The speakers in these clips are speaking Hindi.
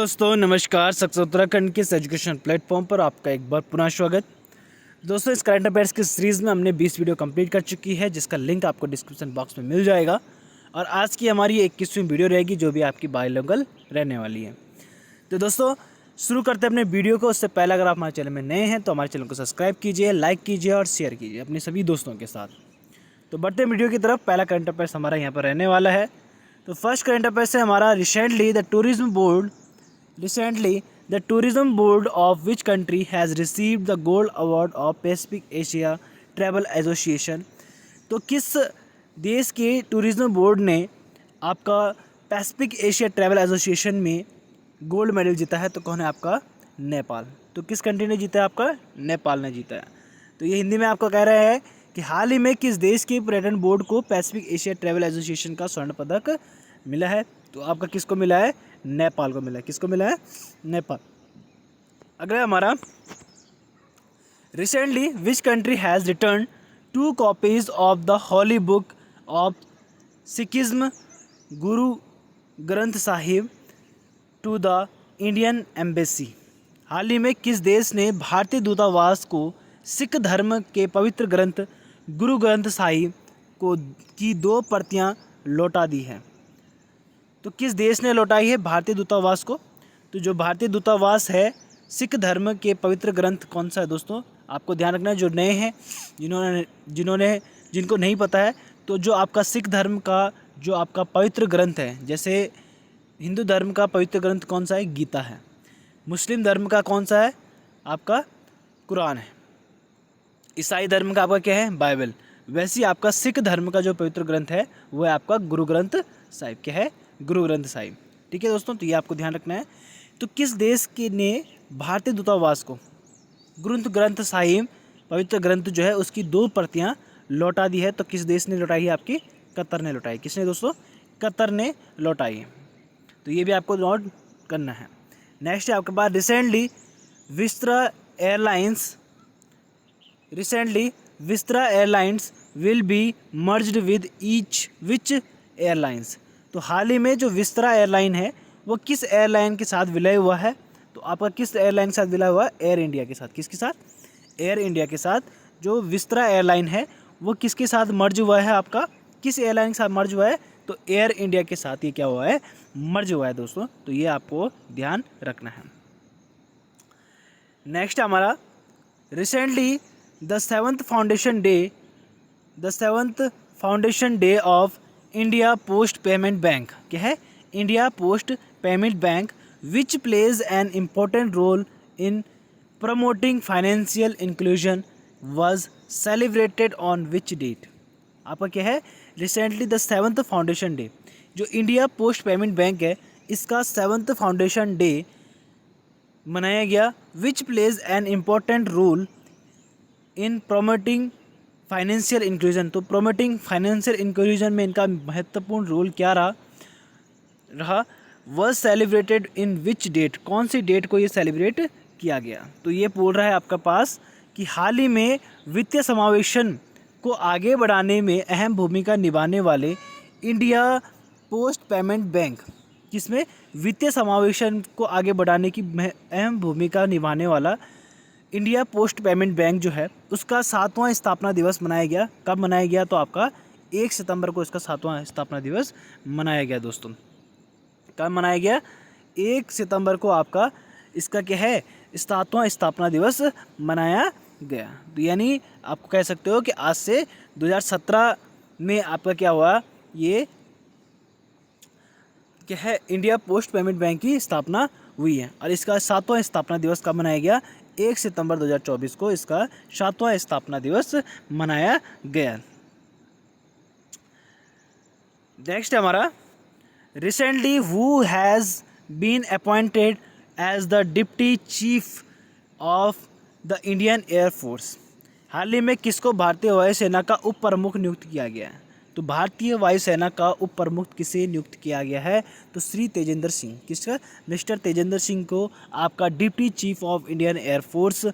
दोस्तों नमस्कार। सक्सेस उत्तराखंड के इस एजुकेशन प्लेटफॉर्म पर आपका एक बार पुनः स्वागत। दोस्तों इस करंट अफेयर्स की सीरीज़ में हमने 20 वीडियो कंप्लीट कर चुकी है, जिसका लिंक आपको डिस्क्रिप्शन बॉक्स में मिल जाएगा। और आज की हमारी 21वीं वीडियो रहेगी, जो भी आपकी बायोलॉजिकल रहने वाली है। तो दोस्तों शुरू करते हैं अपने वीडियो को। उससे पहले अगर आप हमारे चैनल में नए हैं तो हमारे चैनल को सब्सक्राइब कीजिए, लाइक कीजिए और शेयर कीजिए अपने सभी दोस्तों के साथ। तो बढ़ते वीडियो की तरफ। पहला करंट अफेयर्स हमारा यहाँ पर रहने वाला है। तो फर्स्ट करंट अफेयर्स है हमारा, recently the tourism board of which country has received the gold award of Pacific Asia Travel Association। तो किस देश के टूरिज्म बोर्ड ने आपका पैसिफिक एशिया ट्रैवल एसोसिएशन में गोल्ड मेडल जीता है? तो कौन है आपका? नेपाल। तो किस कंट्री ने जीता है? आपका नेपाल ने जीता है। तो ये हिंदी में आपको कह रहा है कि हाल ही में किस देश के पर्यटन बोर्ड को पैसिफिक एशिया ट्रैवल एसोसिएशन का स्वर्ण पदक मिला है? तो आपका किसको मिला है? नेपाल को मिला है। किसको मिला है? नेपाल। अगला हमारा, recently which country has return 2 copies of the holy book of Sikhism Guru Granth Sahib to the Indian embassy. हाल ही में किस देश ने भारतीय दूतावास को सिख धर्म के पवित्र ग्रंथ गुरु ग्रंथ साहिब को की 2 प्रतियां लौटा दी है? तो किस देश ने लौटाई है भारतीय दूतावास को? तो जो भारतीय दूतावास है, सिख धर्म के पवित्र ग्रंथ कौन सा है दोस्तों? आपको ध्यान रखना है, जो नए हैं, जिनको नहीं पता है, तो जो आपका सिख धर्म का जो आपका पवित्र ग्रंथ है, जैसे हिंदू धर्म का पवित्र ग्रंथ कौन सा है? गीता है। मुस्लिम धर्म का कौन सा है? आपका कुरान है। ईसाई धर्म का आपका क्या है? बाइबल। वैसे ही आपका सिख धर्म का जो पवित्र ग्रंथ है वो है आपका गुरु ग्रंथ साहिब। क्या है? गुरु ग्रंथ साहिब। ठीक है दोस्तों, तो ये आपको ध्यान रखना है। तो किस देश के ने भारतीय दूतावास को गुरु ग्रंथ साहिब पवित्र ग्रंथ जो है उसकी 2 प्रतियां लौटा दी है? तो किस देश ने लौटाई है? आपकी कतर ने लौटाई। किसने दोस्तों? कतर ने लौटाई है। तो ये भी आपको नोट करना है। नेक्स्ट है आपके पास, recently Vistara airlines will be merged with which airlines. तो हाल ही में जो विस्तारा एयरलाइन है वो किस एयरलाइन के साथ विलय हुआ है? तो आपका किस एयरलाइन के साथ विलय हुआ है? एयर इंडिया के साथ। किसके साथ? एयर इंडिया के साथ। जो विस्तारा एयरलाइन है वो किसके साथ मर्ज हुआ है? आपका किस एयरलाइन के साथ मर्ज हुआ है? तो एयर इंडिया के साथ ये क्या हुआ है? मर्ज हुआ है दोस्तों। तो ये आपको ध्यान रखना है। नेक्स्ट हमारा, recently the seventh foundation day of India Post Payment Bank. क्या है? India Post Payment Bank which plays an important role in promoting financial inclusion was celebrated on which date? आपका क्या है? Recently the 7th foundation day, जो इंडिया पोस्ट पेमेंट बैंक है, इसका 7th फाउंडेशन डे मनाया गया। Which plays an important role in promoting financial inclusion. तो प्रमोटिंग फाइनेंशियल इंक्लूजन में इनका महत्वपूर्ण रोल क्या रहा? Was celebrated in which date? कौन सी डेट को ये सेलिब्रेट किया गया? तो ये बोल रहा है आपका पास कि हाल ही में वित्तीय समावेशन को आगे बढ़ाने में अहम भूमिका निभाने वाले इंडिया पोस्ट पेमेंट बैंक, जिसमें वित्तीय समावेशन को आगे बढ़ाने की अहम भूमिका निभाने वाला इंडिया पोस्ट पेमेंट बैंक जो है उसका 7वां स्थापना दिवस मनाया गया। कब मनाया गया? तो आपका 1 सितंबर को इसका 7वां स्थापना दिवस मनाया गया दोस्तों। कब मनाया गया? 1 सितंबर को आपका इसका क्या है? 7वां स्थापना दिवस मनाया गया। तो यानी आपको कह सकते हो कि आज से 2017 में आपका क्या हुआ? ये क्या है? इंडिया पोस्ट पेमेंट बैंक की स्थापना हुई है और इसका 7वां स्थापना दिवस कब मनाया गया? 1 सितंबर 2024 को इसका 7वां स्थापना दिवस मनाया गया। नेक्स्ट हमारा, recently who has been appointed as the deputy chief of the Indian air force. हाल ही में किसको भारतीय वायुसेना का उप प्रमुख नियुक्त किया गया है? तो भारतीय वायुसेना का उप प्रमुख किसे नियुक्त किया गया है? तो श्री तेजेंद्र सिंह। किसका? मिस्टर तेजेंद्र सिंह को आपका deputy chief of Indian air force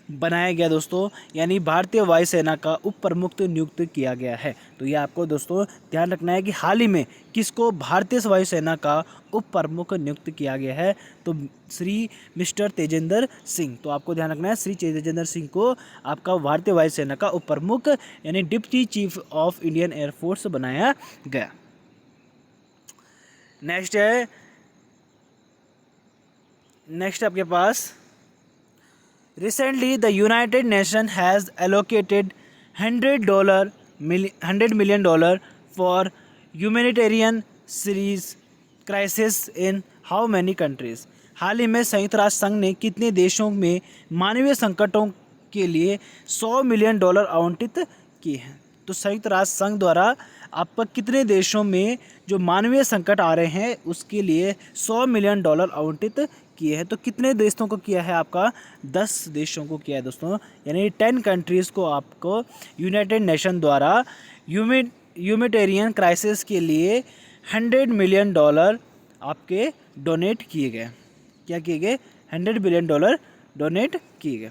बनाया गया दोस्तों, यानी भारतीय वायुसेना का उप प्रमुख नियुक्त किया गया है। तो ये आपको दोस्तों ध्यान रखना है कि हाल ही में किसको भारतीय वायुसेना का उप प्रमुख नियुक्त किया गया है, तो श्री मिस्टर तेजेंद्र सिंह। तो आपको ध्यान रखना है श्री तेजेंद्र सिंह को आपका भारतीय वायुसेना का उप प्रमुख यानी deputy chief of Indian air force बनाया गया। नेक्स्ट आपके पास recently the United Nation has allocated $100 million for humanitarian series crisis in how many countries. हाल ही में संयुक्त राष्ट्र संघ ने कितने देशों में मानवीय संकटों के लिए $100 मिलियन आवंटित किए हैं। तो संयुक्त राष्ट्र संघ द्वारा आपका कितने देशों में जो मानवीय संकट आ रहे हैं उसके लिए $100 मिलियन आवंटित किए हैं। तो कितने देशों को किया है, आपका 10 देशों को किया है दोस्तों, यानी 10 कंट्रीज़ को आपको यूनाइटेड नेशन द्वारा ह्यूमैनिटेरियन क्राइसिस के लिए $100 मिलियन आपके डोनेट किए गए। क्या किए गए? $100 मिलियन डोनेट किए गए।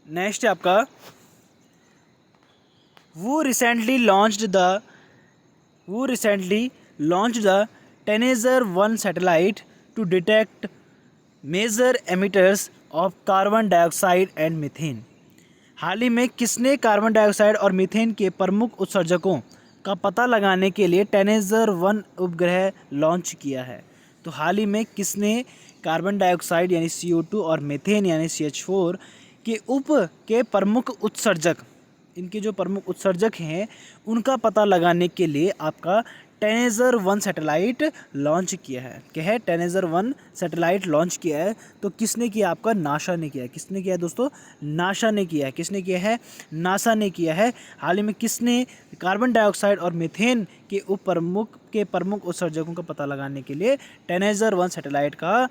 नेक्स्ट है आपका who recently launched the TANASER-1 satellite to detect major emitters of carbon dioxide and methane. हाल ही में किसने कार्बन डाइऑक्साइड और मीथेन के प्रमुख उत्सर्जकों का पता लगाने के लिए TANASER-1 उपग्रह लॉन्च किया है। तो हाल ही में किसने कार्बन डाइऑक्साइड यानी CO2 और मीथेन यानी CH4 के प्रमुख उत्सर्जक, इनके जो प्रमुख उत्सर्जक हैं उनका पता लगाने के लिए आपका TANASER-1 सैटेलाइट लॉन्च किया है। क्या है? TANASER-1 सैटेलाइट लॉन्च किया है। तो किसने किया? आपका नासा ने किया है। किसने किया है दोस्तों? नासा ने किया है। किसने किया है? नासा ने किया है। हाल ही में किसने कार्बन डाइऑक्साइड और मीथेन के प्रमुख उत्सर्जकों का पता लगाने के लिए TANASER-1 सैटेलाइट का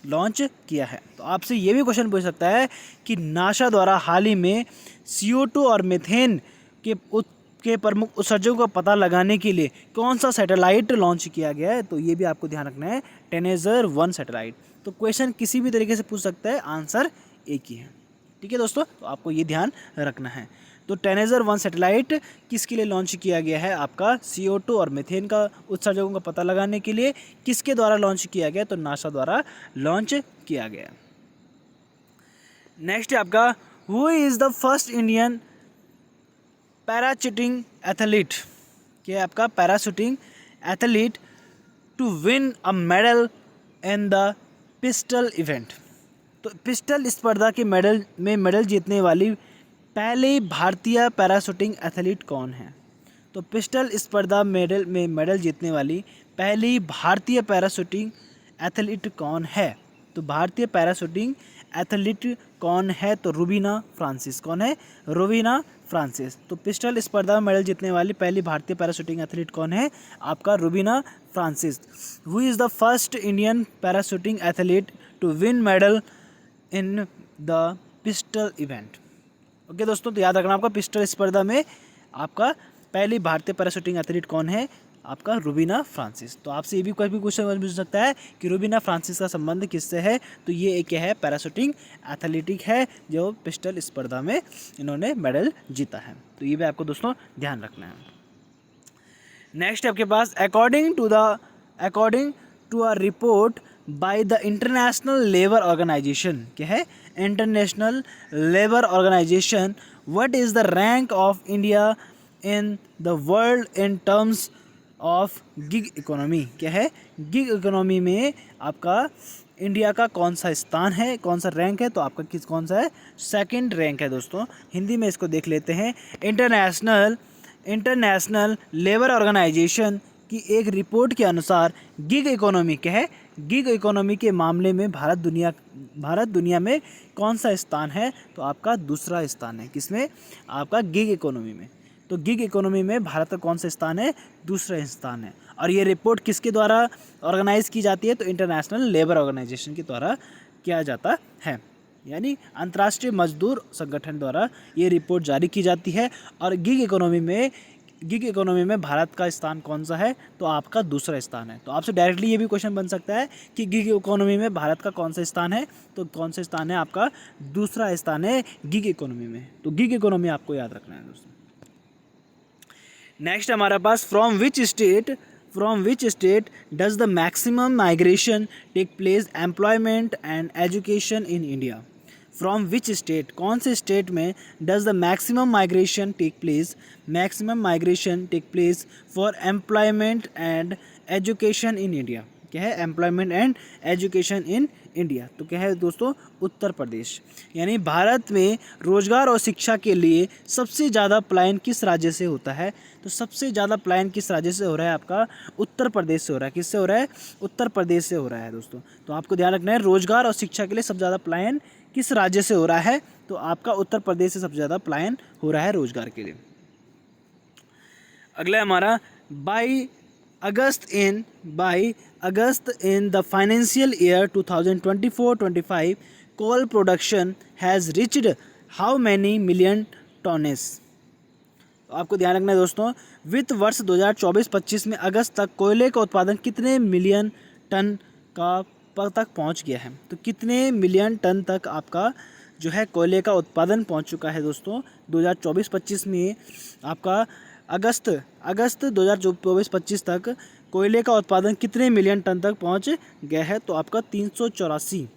लॉन्च किया है। तो आपसे ये भी क्वेश्चन पूछ सकता है कि नासा द्वारा हाल ही में CO2 और मीथेन के प्रमुख उत्सर्जकों का पता लगाने के लिए कौन सा सैटेलाइट लॉन्च किया गया है। तो ये भी आपको ध्यान रखना है, TANASER-1 सैटेलाइट। तो क्वेश्चन किसी भी तरीके से पूछ सकता है, आंसर एक ही है। ठीक है दोस्तों, तो आपको ये ध्यान रखना है। तो TANASER-1 सैटेलाइट किसके लिए लॉन्च किया गया है? आपका CO2 और मीथेन का उत्सर्जकों का पता लगाने के लिए किसके द्वारा लॉन्च किया गया? तो नासा द्वारा लॉन्च किया गया। नेक्स्ट है आपका who is the first Indian parashooting athlete. क्या है आपका? Parashooting athlete to win a medal in the pistol event. तो पिस्टल स्पर्धा के मेडल जीतने वाली पहली भारतीय पैराशूटिंग एथलीट कौन है? तो पिस्टल स्पर्धा में मेडल जीतने वाली पहली भारतीय पैराशूटिंग एथलीट कौन है? तो भारतीय पैराशूटिंग एथलीट कौन है? तो रुबीना फ्रांसिस। कौन है? रुबीना फ्रांसिस। तो पिस्टल स्पर्धा में मेडल जीतने वाली पहली भारतीय पैराशूटिंग एथलीट कौन है? आपका Rubina Francis. Who is the first Indian parashooting athlete to win medal in the pistol event. Okay दोस्तों, तो याद रखना आपका पिस्टल स्पर्धा में आपका पहली भारतीय पैराशूटिंग एथलीट कौन है? आपका रुबीना फ्रांसिस। तो आपसे ये भी कोई भी क्वेश्चन पूछ सकता है कि रुबीना फ्रांसिस का संबंध किससे है? तो ये एक है पैराशूटिंग एथलेटिक है जो पिस्टल स्पर्धा में इन्होंने मेडल जीता है। तो ये भी आपको दोस्तों ध्यान रखना है। नेक्स्ट आपके पास according to a report by the International Labour Organization. क्या है? International Labour Organization, what is the rank of India in the world in terms of gig economy. क्या है? गिग इकोनॉमी में आपका इंडिया का कौन सा स्थान है, कौन सा रैंक है? तो आपका कौन सा है? सेकंड रैंक है दोस्तों। हिंदी में इसको देख लेते हैं। इंटरनेशनल लेबर ऑर्गेनाइजेशन की एक रिपोर्ट के अनुसार गिग इकोनॉमी क्या है? गिग इकोनॉमी के मामले में भारत दुनिया में कौन सा स्थान है? तो आपका दूसरा स्थान है। किसमें? आपका गिग इकोनॉमी में। तो गिग इकोनॉमी में भारत का कौन सा स्थान है? दूसरा स्थान है। और ये रिपोर्ट किसके द्वारा ऑर्गेनाइज की जाती है? तो इंटरनेशनल लेबर ऑर्गेनाइजेशन के द्वारा किया जाता है, यानी अंतर्राष्ट्रीय मजदूर संगठन द्वारा ये रिपोर्ट जारी की जाती है। और गिग इकोनॉमी में गिग इकोनॉमी में भारत का स्थान कौन सा है? तो आपका दूसरा स्थान है। तो आपसे डायरेक्टली ये भी क्वेश्चन बन सकता है कि गिग इकोनॉमी में भारत का कौन सा स्थान है? तो कौन सा स्थान है आपका? दूसरा स्थान है गिग इकोनॉमी में। तो गिग इकोनॉमी आपको याद रखना है दोस्तों। नेक्स्ट हमारे पास from which state does the maximum migration take place employment and education in India? From which state, कौन से स्टेट में does the maximum migration take place for employment and education in India? क्या है? Employment and education in India. तो क्या है दोस्तों? उत्तर प्रदेश। यानी भारत में रोजगार और शिक्षा के लिए सबसे ज़्यादा पलायन किस राज्य से होता है? तो सबसे ज़्यादा पलायन किस राज्य से हो रहा है? आपका उत्तर प्रदेश से हो रहा है। किससे हो रहा है? उत्तर प्रदेश से हो रहा है दोस्तों। तो आपको ध्यान रखना है, रोजगार और शिक्षा के लिए सबसे ज़्यादा पलायन किस राज्य से हो रहा है? तो आपका उत्तर प्रदेश से सबसे ज़्यादा पलायन हो रहा है रोजगार के लिए। अगला हमारा by August in the financial year 2024-25 coal production has reached how many million tons? तो आपको ध्यान रखना है दोस्तों, वित्त वर्ष 2024-25 में अगस्त तक कोयले का उत्पादन कितने मिलियन टन तक पहुंच गया है? तो कितने मिलियन टन तक आपका जो है कोयले का उत्पादन पहुंच चुका है दोस्तों 2024-25 में? आपका अगस्त 2024-25 तक कोयले का उत्पादन कितने मिलियन टन तक पहुंच गया है? तो आपका 384,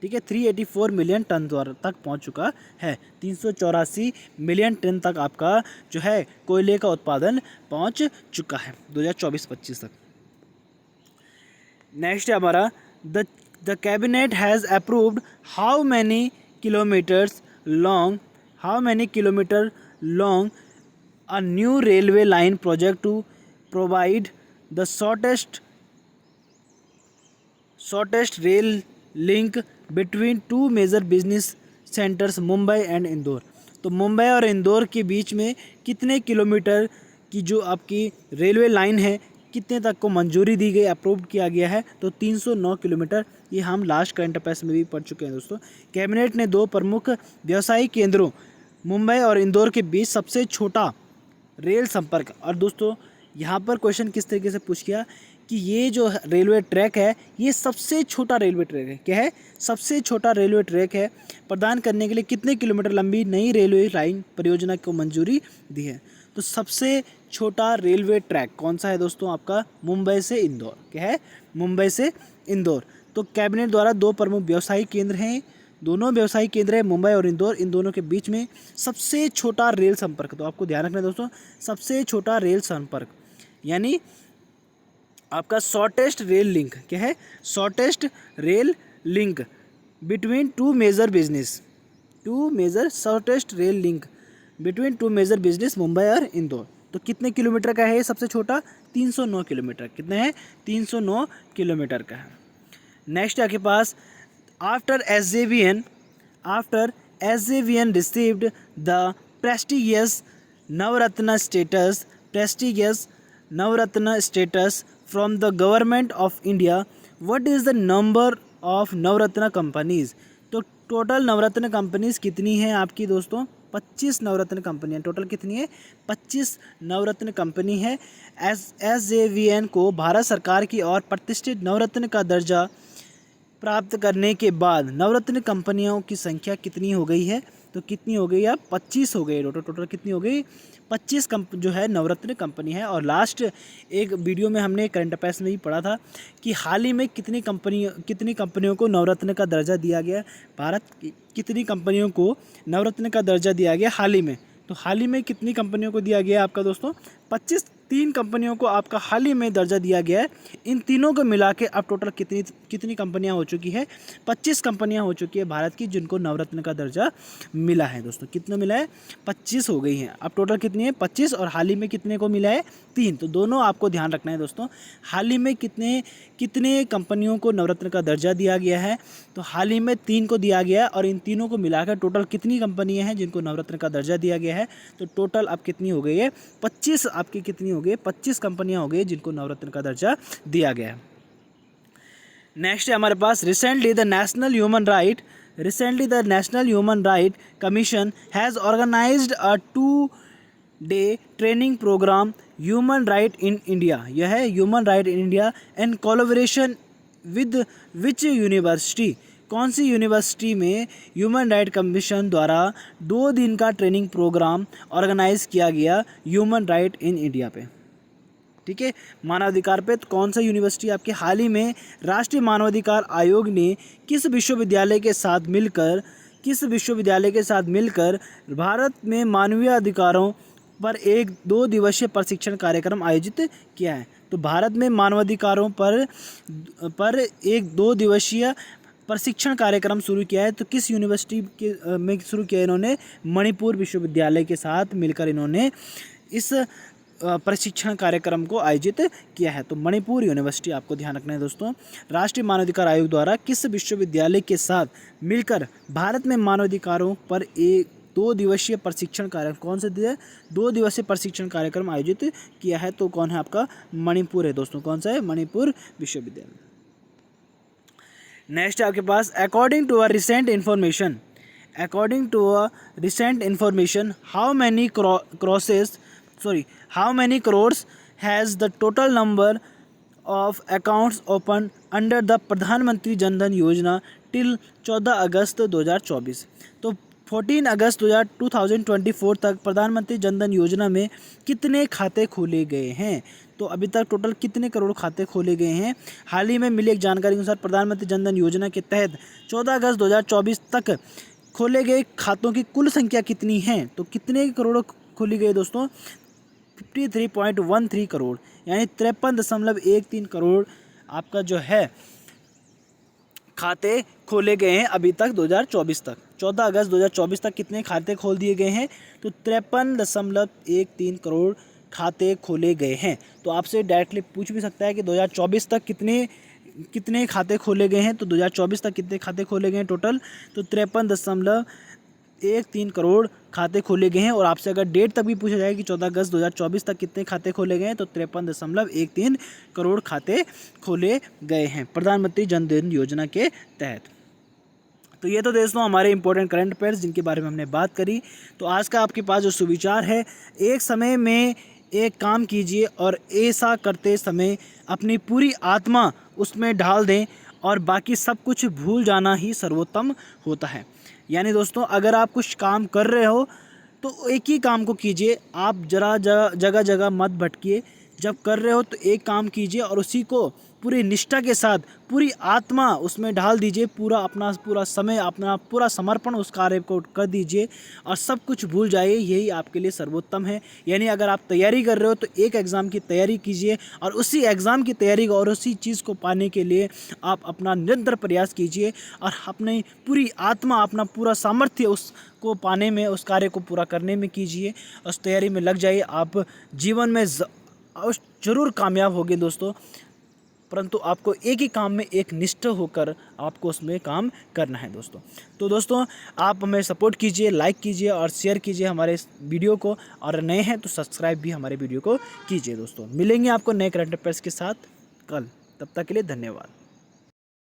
ठीक है, 384 मिलियन टन तक पहुंच चुका है। 384 मिलियन टन तक आपका जो है कोयले का उत्पादन पहुंच चुका है 2024-25 तक। नेक्स्ट है हमारा the cabinet has approved how many kilometre long a new railway line project to provide the shortest rail link between two major business centers Mumbai and Indore. तो मुंबई और इंदौर के बीच में कितने किलोमीटर की जो आपकी रेलवे लाइन है, कितने तक को मंजूरी दी गई, अप्रूव किया गया है? तो 309 किलोमीटर। ये हम लास्ट करंट अफेयर्स में भी पढ़ चुके हैं दोस्तों। कैबिनेट ने दो प्रमुख व्यवसायिक केंद्रों मुंबई और इंदौर के बीच सबसे छोटा रेल संपर्क, और दोस्तों यहाँ पर क्वेश्चन किस तरीके से पूछ किया कि ये जो रेलवे ट्रैक है ये सबसे छोटा रेलवे ट्रैक है। क्या है? सबसे छोटा रेलवे ट्रैक है। प्रदान करने के लिए कितने किलोमीटर लंबी नई रेलवे लाइन परियोजना को मंजूरी दी है? तो सबसे छोटा रेलवे ट्रैक कौन सा है दोस्तों? आपका मुंबई से इंदौर। क्या है? मुंबई से इंदौर। तो कैबिनेट द्वारा दो प्रमुख व्यवसायिक केंद्र हैं, दोनों व्यवसायिक केंद्र है मुंबई और इंदौर, इन दोनों के बीच में सबसे छोटा रेल संपर्क। तो आपको ध्यान रखना है दोस्तों, सबसे छोटा रेल संपर्क यानी आपका शॉर्टेस्ट रेल लिंक। क्या है? Shortest rail link between two major business Mumbai और इंदौर। तो कितने किलोमीटर का है ये सबसे छोटा? 309 किलोमीटर। कितने हैं? 309 किलोमीटर का है। नेक्स्ट आपके पास After SJVN received the prestigious Navaratna status from the government of India, what is the number of Navaratna companies? तो टोटल नवरत्न कंपनीज कितनी हैं आपकी दोस्तों? 25 नवरत्न कंपनियां। टोटल कितनी है? 25 नवरत्न कंपनी है। SJVN को भारत सरकार की ओर प्रतिष्ठित नवरत्न का दर्जा प्राप्त करने के बाद नवरत्न कंपनियों की संख्या कितनी हो गई है? तो कितनी हो गई? आप 25 हो गई। टोटल कितनी हो गई? 25 जो है नवरत्न कंपनी है। और लास्ट एक वीडियो में हमने करंट अफेयर्स में भी पढ़ा था कि हाल ही में कितनी कंपनियों को नवरत्न का दर्जा दिया गया? भारत की कितनी कंपनियों को नवरत्न का दर्जा दिया गया हाल ही में? तो हाल ही में कितनी कंपनियों को दिया गया आपका दोस्तों? 25। 3 कंपनियों को आपका हाल ही में दर्जा दिया गया है। इन तीनों को मिला के अब टोटल कितनी कंपनियां हो चुकी है? 25 कंपनियां हो चुकी है भारत की जिनको नवरत्न का दर्जा मिला है दोस्तों। कितना मिला है? 25 हो गई हैं। अब टोटल कितनी है? 25। और हाल ही में कितने को मिला है? 3। तो दोनों आपको ध्यान रखना है दोस्तों। हाल ही में कितने कंपनियों को नवरत्न का दर्जा दिया गया है? तो हाल ही में 3 को दिया गया है। और इन तीनों को मिलाकर टोटल कितनी कंपनियां हैं जिनको नवरत्न का दर्जा दिया गया है? तो टोटल अब कितनी हो गई है? 25 आपकी कितनी हो गई? 25 कंपनियां हो गई जिनको नवरत्न का दर्जा दिया गया है। नेक्स्ट है हमारे पास recently the National Human right Commission has organised a day training programme human right in India, यह है human right in India and collaboration with which university, कौन सी यूनिवर्सिटी में ह्यूमन राइट कमीशन द्वारा 2 दिन का ट्रेनिंग प्रोग्राम ऑर्गेनाइज किया गया ह्यूमन राइट इन इंडिया पे। ठीक है, मानवाधिकार पे तो कौन सा यूनिवर्सिटी आपके हाल ही में राष्ट्रीय मानवाधिकार आयोग ने किस विश्वविद्यालय के साथ मिलकर भारत में मानवीय अधिकारों पर एक 2 दिवसीय प्रशिक्षण कार्यक्रम आयोजित किया है। तो भारत में मानवाधिकारों पर एक 2 दिवसीय प्रशिक्षण कार्यक्रम शुरू किया है। तो किस यूनिवर्सिटी के में शुरू किया है इन्होंने? मणिपुर विश्वविद्यालय के साथ मिलकर इन्होंने इस प्रशिक्षण कार्यक्रम को आयोजित किया है। तो मणिपुर यूनिवर्सिटी आपको ध्यान रखना है दोस्तों। राष्ट्रीय मानवाधिकार आयोग द्वारा किस विश्वविद्यालय के साथ मिलकर भारत में मानवाधिकारों पर एक 2 दिवसीय प्रशिक्षण कार्यक्रम, कौन से 2 दिवसीय प्रशिक्षण कार्यक्रम आयोजित किया है? तो कौन है आपका? मणिपुर है दोस्तों। कौन सा है? मणिपुर विश्वविद्यालय। नेक्स्ट आपके पास according to a recent information how many crores has the total number of accounts opened under the प्रधानमंत्री जन धन योजना till 14 अगस्त 2024। तो 14 अगस्त 2024 तक प्रधानमंत्री जन धन योजना में कितने खाते खोले गए हैं? तो अभी तक टोटल कितने करोड़ खाते खोले गए हैं? हाल ही में मिली एक जानकारी के अनुसार प्रधानमंत्री जन धन योजना के तहत 14 अगस्त 2024 तक खोले गए खातों की कुल संख्या कितनी है? तो कितने करोड़ खोली गई दोस्तों? 53.13 करोड़, यानी 53.13 करोड़ आपका जो है खाते खोले गए हैं अभी तक 2024 तक। 14 अगस्त 2024 तक कितने खाते खोल दिए गए हैं? तो 53.13 करोड़ खाते खोले गए हैं। तो आपसे डायरेक्टली पूछ भी सकता है कि 2024 तक कितने खाते खोले गए हैं? तो 2024 तक कितने खाते खोले गए हैं टोटल? तो 53.13 करोड़ खाते खोले गए हैं। और आपसे अगर डेट तक भी पूछा जाए कि 14 अगस्त 2024 तक कितने खाते खोले गए हैं, तो 53.13 करोड़ खाते खोले गए हैं प्रधानमंत्री जन धन योजना के तहत। तो ये तो दोस्तों हमारे इंपॉर्टेंट करंट अफेयर्स जिनके बारे में हमने बात करी। तो आज का आपके पास जो सुविचार है, एक समय में एक काम कीजिए और ऐसा करते समय अपनी पूरी आत्मा उसमें ढाल दें और बाकी सब कुछ भूल जाना ही सर्वोत्तम होता है। यानी दोस्तों अगर आप कुछ काम कर रहे हो तो एक ही काम को कीजिए, आप जगह जगह मत भटकिए। जब कर रहे हो तो एक काम कीजिए और उसी को पूरी निष्ठा के साथ पूरी आत्मा उसमें ढाल दीजिए, पूरा समय अपना पूरा समर्पण उस कार्य को कर दीजिए और सब कुछ भूल जाइए। यही आपके लिए सर्वोत्तम है। यानी अगर आप तैयारी कर रहे हो तो एक एग्ज़ाम की तैयारी कीजिए और उसी एग्ज़ाम की तैयारी और उसी चीज़ को पाने के लिए आप अपना निरंतर प्रयास कीजिए और अपनी पूरी आत्मा अपना पूरा सामर्थ्य उसको पाने में, उस कार्य को पूरा करने में कीजिए। उस तैयारी में लग जाइए। आप जीवन में ज़रूर कामयाब होंगे दोस्तों, परंतु आपको एक ही काम में एक निष्ठ होकर आपको उसमें काम करना है दोस्तों। तो दोस्तों आप हमें सपोर्ट कीजिए, लाइक कीजिए और शेयर कीजिए हमारे इस वीडियो को, और नए हैं तो सब्सक्राइब भी हमारे वीडियो को कीजिए दोस्तों। मिलेंगे आपको नए करंट अफेयर्स के साथ कल, तब तक के लिए धन्यवाद।